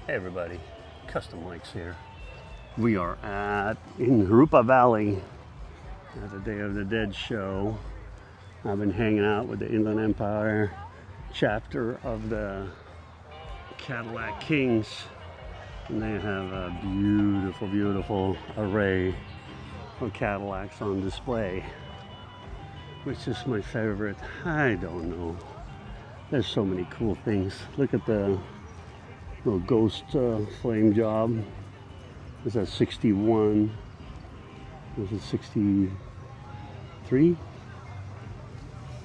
Hey everybody, Custommikes here. We are in Harupa Valley at the Day of the Dead show. I've been hanging out with the Inland Empire chapter of the Cadillac Kings, and they have a beautiful, beautiful array of Cadillacs on display. Which is my favorite? I don't know. There's so many cool things. Look at the little ghost flame job. Is that 61? Is it 63?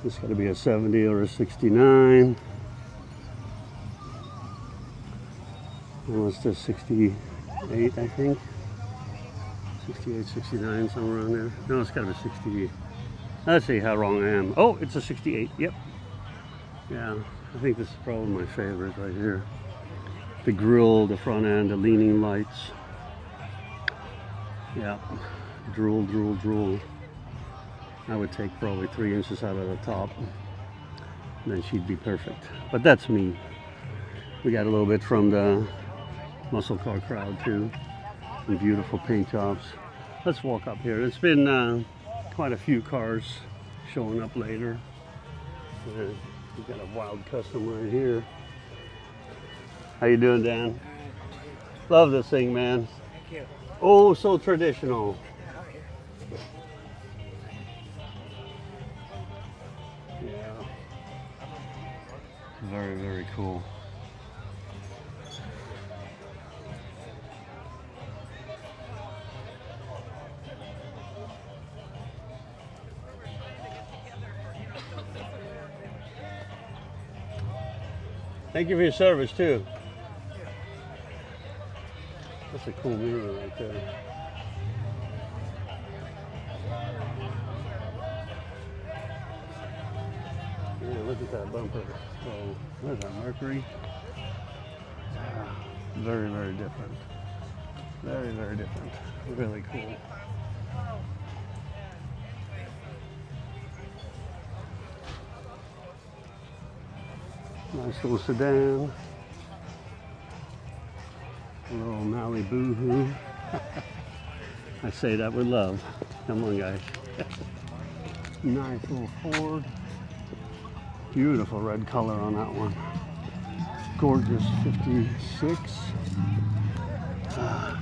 This got to be a 70 or a 69. And what's this? 68, I think. 68, 69, somewhere around there. No, it's got to be 60. Let's see how wrong I am. Oh, it's a 68. Yep. Yeah, I think this is probably my favorite right here. The grill, the front end, the leaning lights. Yeah, drool, drool, drool. I would take probably 3 inches out of the top. And then she'd be perfect. But that's me. We got a little bit from the muscle car crowd too. Some beautiful paint jobs. Let's walk up here. It's been quite a few cars showing up later. We've got a wild custom right here. How you doing, Dan? Love this thing, man. Thank you. Oh, so traditional. Yeah. Very, very cool. Thank you for your service too. That's a cool mirror right there. Yeah, look at that bumper. Oh, there's that Mercury. Very, very different. Very, very different. Really cool. Nice little sedan. A little Malibu. I say that with love. Come on, guys. Nice little Ford. Beautiful red color on that one. Gorgeous 56.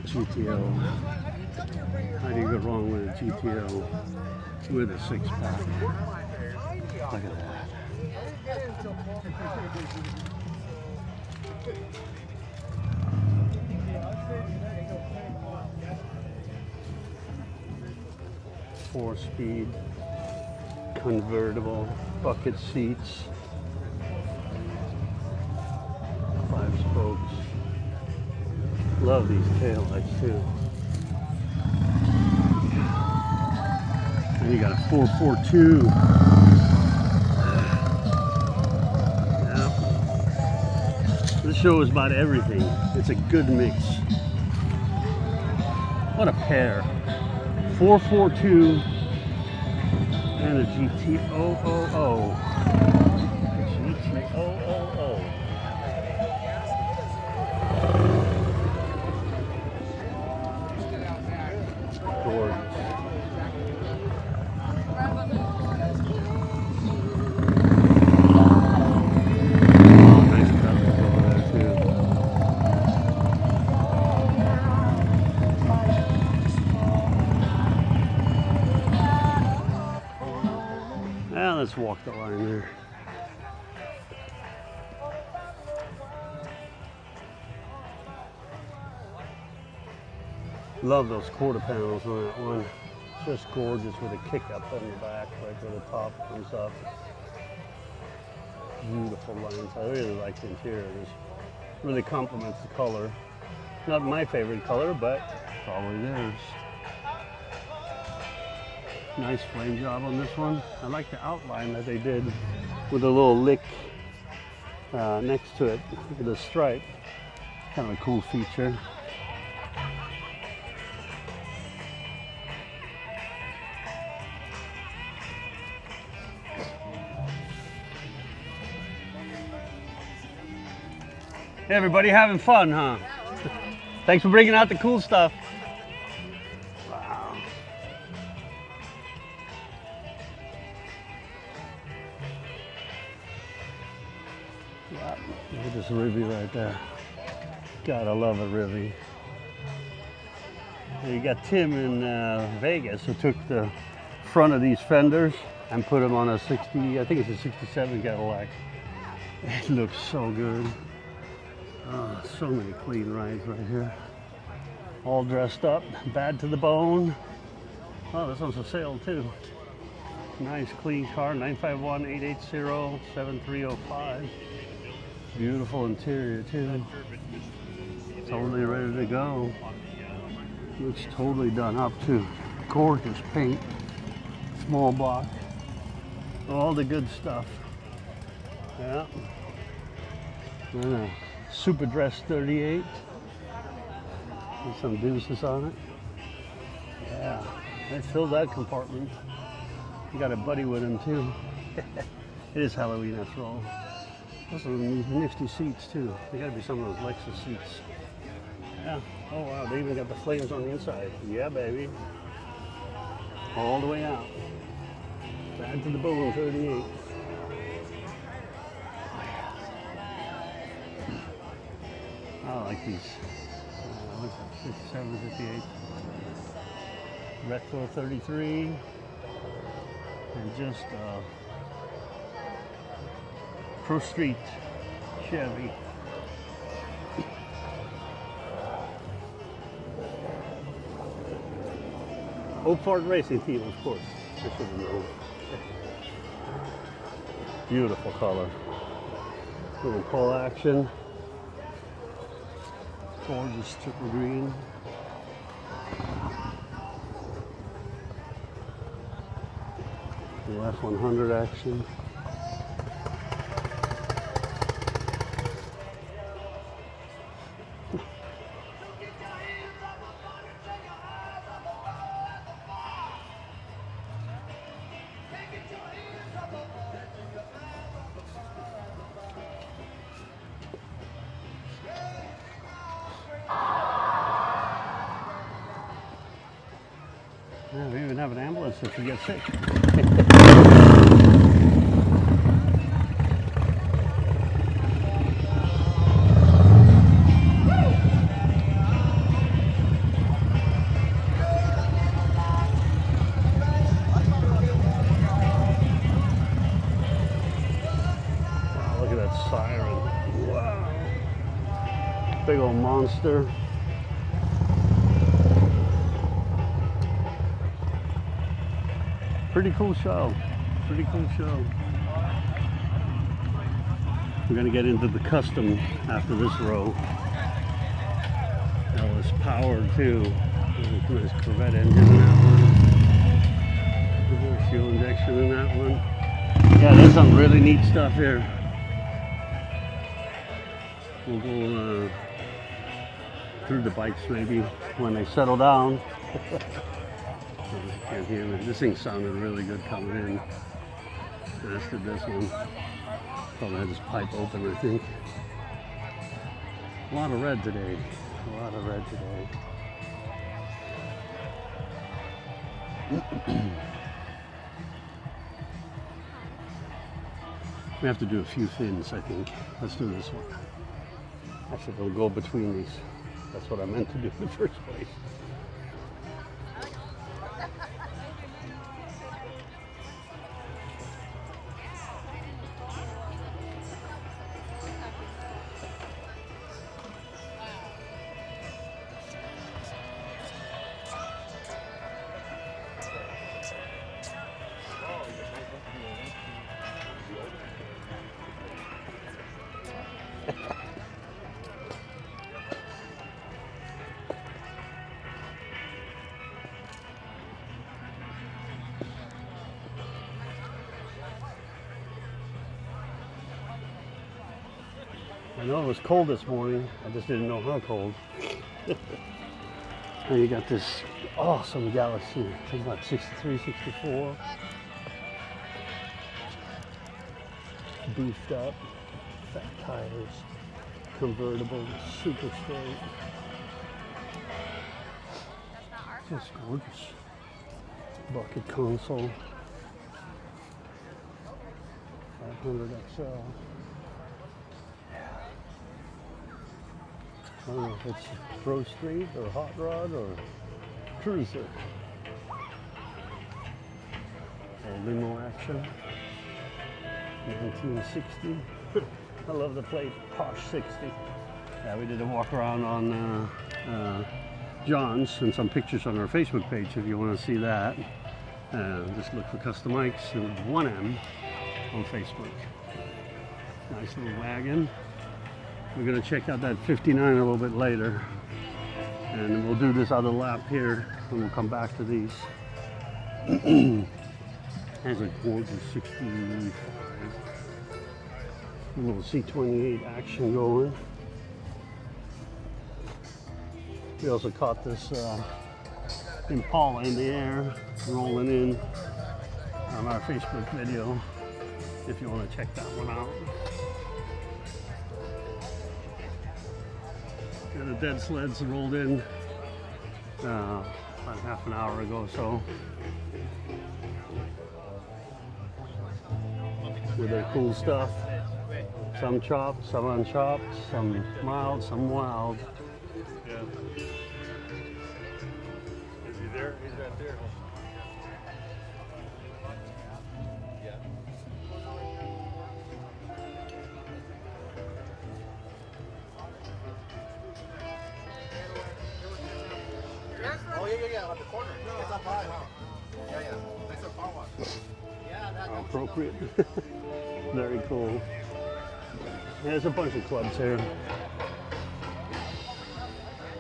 GTO. How do you go wrong with a GTO with a 6-pack? Look at that. Four-speed convertible bucket seats, 5 spokes. Love these taillights too. And you got a 442. Yeah. This show is about everything. It's a good mix. What a pair. 442 and a GT000. GT000. Gorgeous. Nice pedals over there too. Now let's walk the line there. Love those quarter panels on that one. Just gorgeous with a kick up on the back, right where the top comes up. Beautiful lines. I really like the interior. This really complements the color. Not my favorite color, but probably theirs. Nice flame job on this one. I like the outline that they did with a little lick next to it with a stripe. Kind of a cool feature. Everybody having fun, huh? Thanks for bringing out the cool stuff. Wow. Yeah, look at this ribby right there. Gotta love a ribby. You got Tim in Vegas who took the front of these fenders and put them on a 60, I think it's a 67 Cadillac. It looks so good. Oh, so many clean rides right here. All dressed up, bad to the bone. Oh, this one's for sale too. Nice clean car, 951-880-7305. Beautiful interior too. Totally ready to go. Looks totally done up too. Gorgeous paint. Small block. All the good stuff. Yeah. Super Dress 38. With some deuces on it. Yeah. They filled that compartment. You got a buddy with him too. It is Halloween after all. Those are nifty seats too. They gotta be some of those Lexus seats. Yeah. Oh wow, they even got the flames on the inside. Yeah, baby. All the way out. Bad to the bone, 38. I like these. What's that? 57, 58. Retro 33. And just Pro Street Chevy. Oak Ford Racing Team, of course. I should have known. Beautiful color. Little pull action. Gorgeous triple green. The F100 action. Yeah, we even have an ambulance if we get sick. Wow, look at that siren. Wow. Big old monster. Pretty cool show. Pretty cool show. We're gonna get into the custom after this row. That was powered too. Nice Corvette engine in that one. Fuel injection in that one. Yeah, there's some really neat stuff here. We'll go through the bikes maybe when they settle down. Can't hear me. This thing sounded really good coming in. As did this one. Probably had this pipe open, I think. A lot of red today. A lot of red today. We have to do a few things, I think. Let's do this one. Actually, we'll go between these. That's what I meant to do in the first place. I know it was cold this morning, I just didn't know how cold. And you got this awesome Galaxy, I think about 63, 64. Beefed up, fat tires, convertible, super straight. Just gorgeous. Bucket console. 500 XL. I don't know if it's Pro Street or Hot Rod or Cruiser. Limo action. 1960. I love the plate, Posh 60. Yeah, we did a walk around on John's and some pictures on our Facebook page if you want to see that. Just look for Custommikes and 1M on Facebook. Nice little wagon. We're going to check out that 59 a little bit later. And we'll do this other lap here and we'll come back to these. Has a gorgeous 65. A little C28 action going. We also caught this Impala in the air rolling in on our Facebook video if you want to check that one out. Got the dead sleds rolled in about half an hour ago or so. With their cool stuff. Some chopped, some unchopped, some mild, some wild. Yeah. Is he there? He's right there. Yeah. Oh yeah, on the corner. It's up high. Yeah. Next to the car wash. Yeah, that. Appropriate. Very cool. Yeah, there's a bunch of clubs here.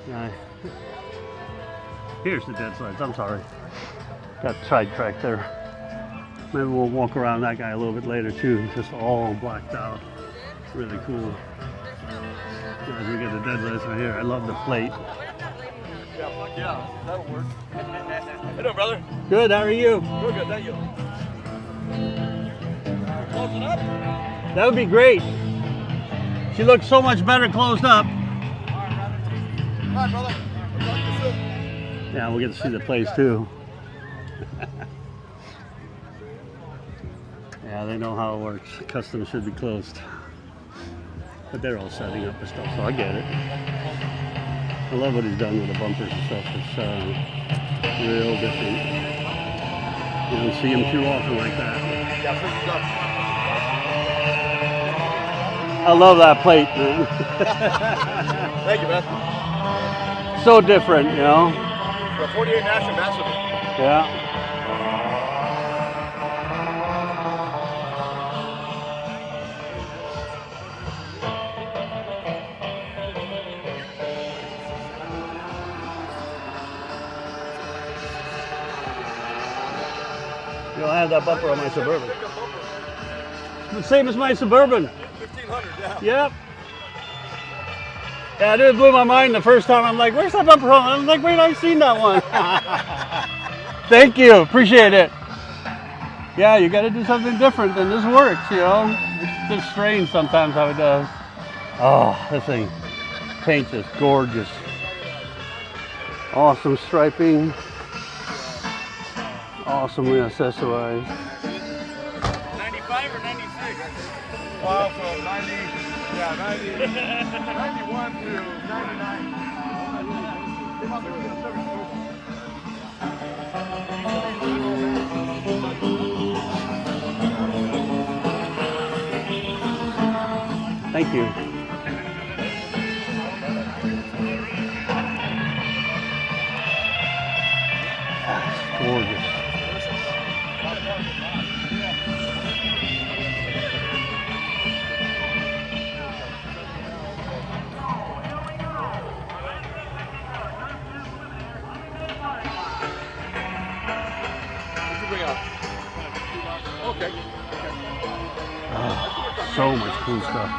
Yeah. Here's the dead sleds. I'm sorry. Got sidetracked there. Maybe we'll walk around that guy a little bit later too. Just all blacked out. Really cool. As we get the dead sleds right here. I love the plate. Yeah, that'll work. How you doing, brother? Good. How are you? We're good, thank you. Closing up? That would be great. She looks so much better closed up. All right, brother. We'll talk to you soon. Yeah, we'll get to see the place too. Yeah, they know how it works. Customs should be closed. But they're all setting up and stuff, so I get it. I love what he's done with the bumpers and stuff. It's real different. You don't see him too often like that. Yeah, pretty good. I love that plate, man. Thank you, man. So different, you know? For a 48 National Ambassador. Yeah. You know, I have that bumper on my Suburban. The same as my Suburban. 1500, yeah. Yep. Yeah, it blew my mind the first time. I'm like, where's that bumper on? I'm like, wait, I've seen that one. Thank you. Appreciate it. Yeah, you got to do something different, and this works, you know. It's just strange sometimes how it does. Oh, this thing. Paint is gorgeous. Awesome striping. Awesomely accessorized. 95 or 96? From 90, yeah, 90, 91 to 99. Thank you. That's gorgeous. Okay. Oh, so much cool stuff.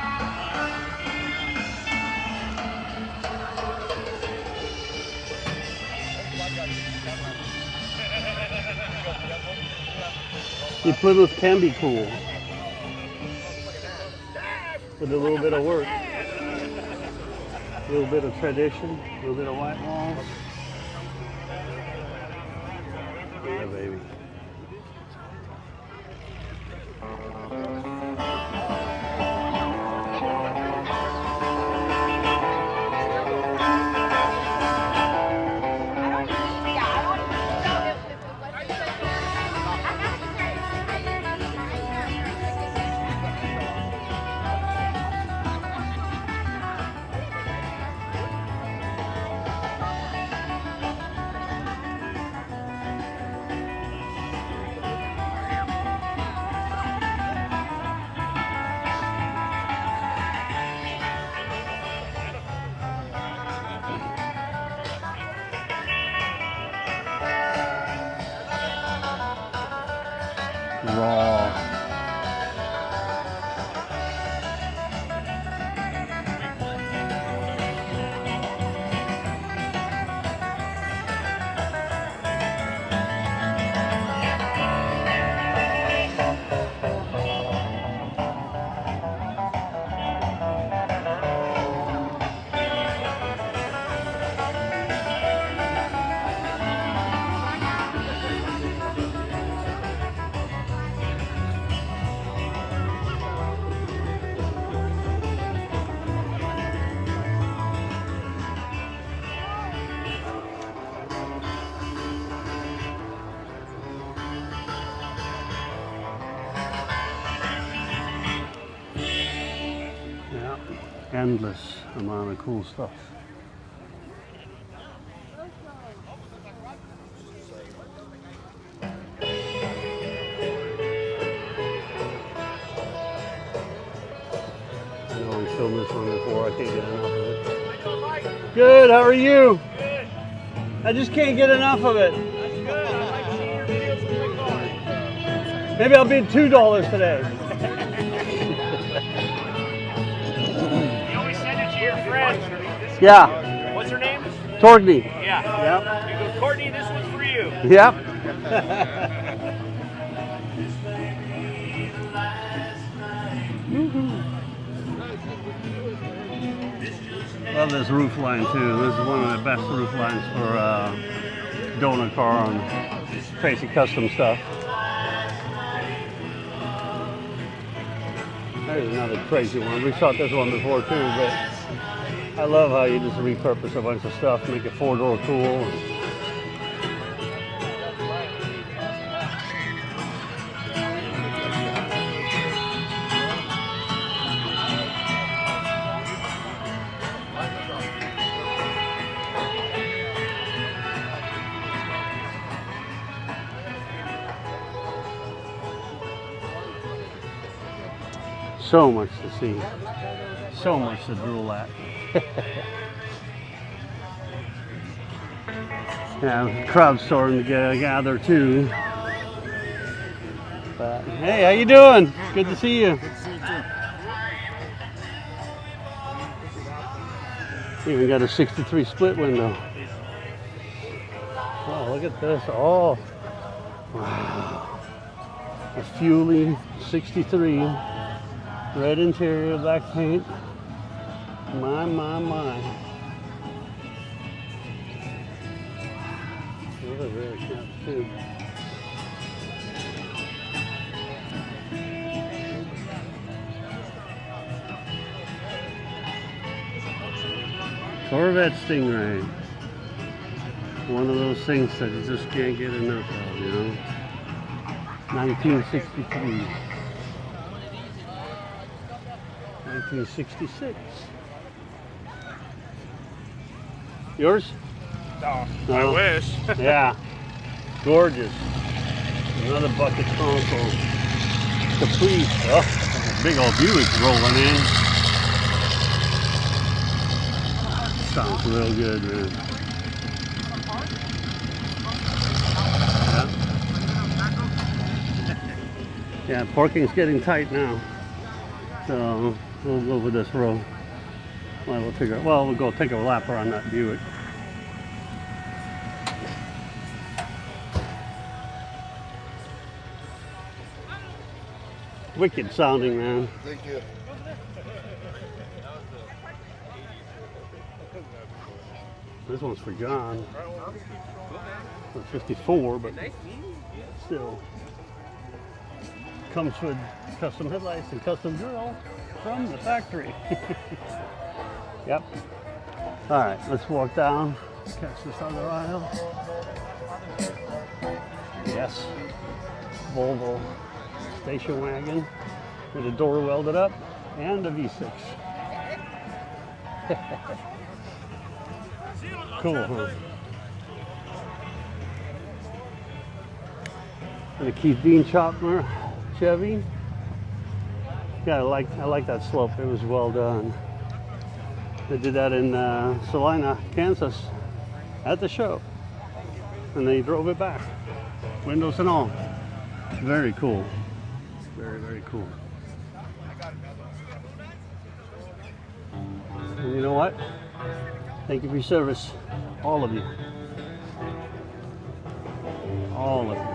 The Plymouth can be cool with a little bit of work. A little bit of tradition, a little bit of white walls. Yeah, baby. Raw. Yeah, endless amount of cool stuff. I know we filmed this one before, I can't get enough of it. Good, how are you? Good. I just can't get enough of it. That's good. I like seeing your videos with my car. Maybe I'll bid $2 today. You always send it to your friends. Yeah, What's her name? Torgny. Yeah. You go, Courtney, this one's for you. Yep. Love this roof line too. This is one of the best roof lines for donor car and Tracy custom stuff. There's another crazy one. We shot this one before too, but I love how you just repurpose a bunch of stuff, make it four-door cool. So much to see, so much to drool at. Yeah, crowd's starting to gather too. But hey, how you doing? Good to see you. Even got a 63 split window. Oh, look at this! Oh, wow. A Fuelie 63. Red interior, black paint. My. Those are really sharp too. Corvette Stingray. One of those things that you just can't get enough of, you know. 1963. 1966. Yours? Oh, No. I wish. Yeah. Gorgeous. Another bucket console. Caprice. Oh, big old Buick rolling in. Sounds real good, man. Yeah. Yeah, parking's getting tight now. So we'll go with this row. Well, we'll go take a lap around that Buick. Wicked sounding, man. Thank you. This one's for John. For 54, but still. Comes with custom headlights and custom grill from the factory. Yep. All right, let's walk down, catch this other aisle. Yes, Volvo station wagon with a door welded up and a V6. Cool, huh? And a Keith Dean Chopper Chevy. Yeah, I like that slope. It was well done. They did that in Salina, Kansas, at the show, and they drove it back, windows and all. Very cool. Very, very cool. And you know what? Thank you for your service, all of you. All of you.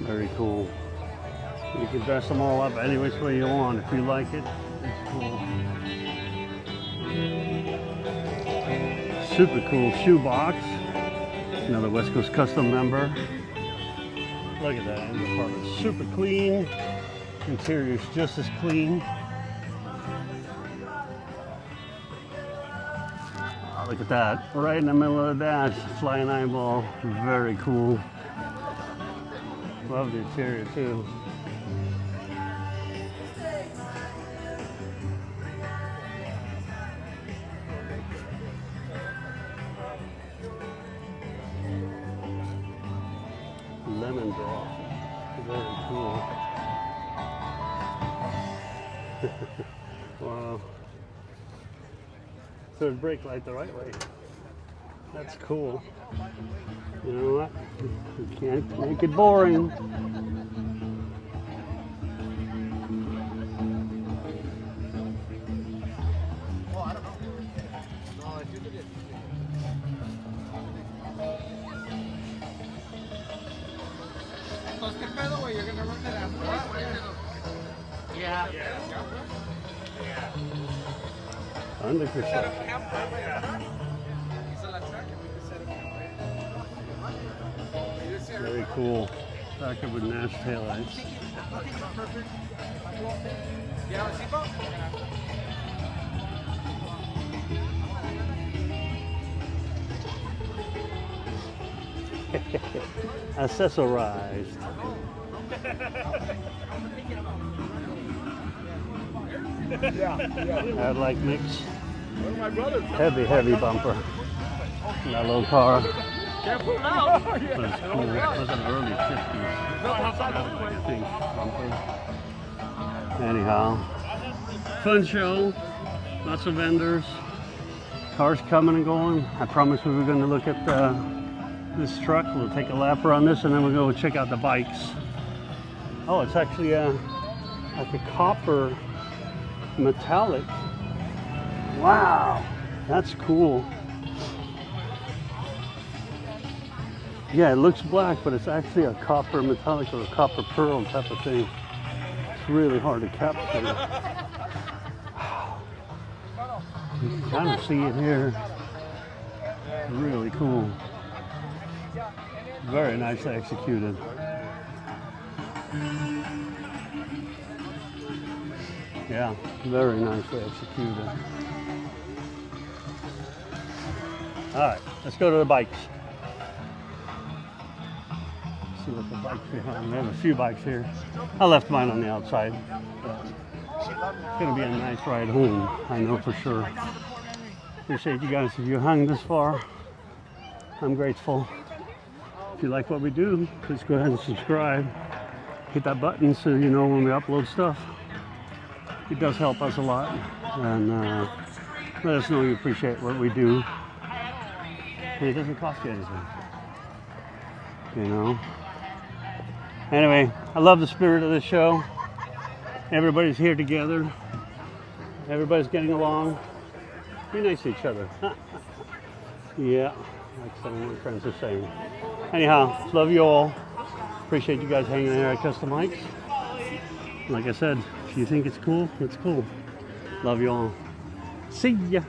Very cool. You can dress them all up any which way you want if you like it. It's cool. Super cool shoebox. Another West Coast Custom member. Look at that engine department. Super clean. Interior's just as clean. Oh, look at that. Right in the middle of the dash. Flying eyeball. Very cool. Love the interior too. Lemon drop. Very cool. Wow. Third brake light the right way. That's cool. You know what? You can't make it boring. Yeah. Under construction. Very cool. Packer with Nash taillights. Accessorized. I'd like mix. Heavy bumper. That little car. Careful now. But it's cool. It was an early 50s. I think bumper. Anyhow, fun show. Lots of vendors. Cars coming and going. I promised we were going to look at this truck. We'll take a lap around this and then we'll go check out the bikes. Oh, it's actually like a copper metallic. Wow, that's cool. Yeah, it looks black, but it's actually a copper metallic or a copper pearl type of thing. It's really hard to capture. Wow. You can kind of see it here. Really cool. Very nicely executed. Yeah, very nicely executed. All right, let's go to the bikes. See what the bikes behind. We have a few bikes here. I left mine on the outside. It's gonna be a nice ride home, I know for sure. Appreciate you guys if you hung this far. I'm grateful. If you like what we do, please go ahead and subscribe. Hit that button so you know when we upload stuff. It does help us a lot. And let us know you appreciate what we do. And it doesn't cost you anything. You know? Anyway, I love the spirit of this show. Everybody's here together. Everybody's getting along. Be nice to each other. Yeah, like some of my friends are saying. Anyhow, love you all. Appreciate you guys hanging there at Custommikes. Like I said, if you think it's cool, it's cool. Love you all. See ya.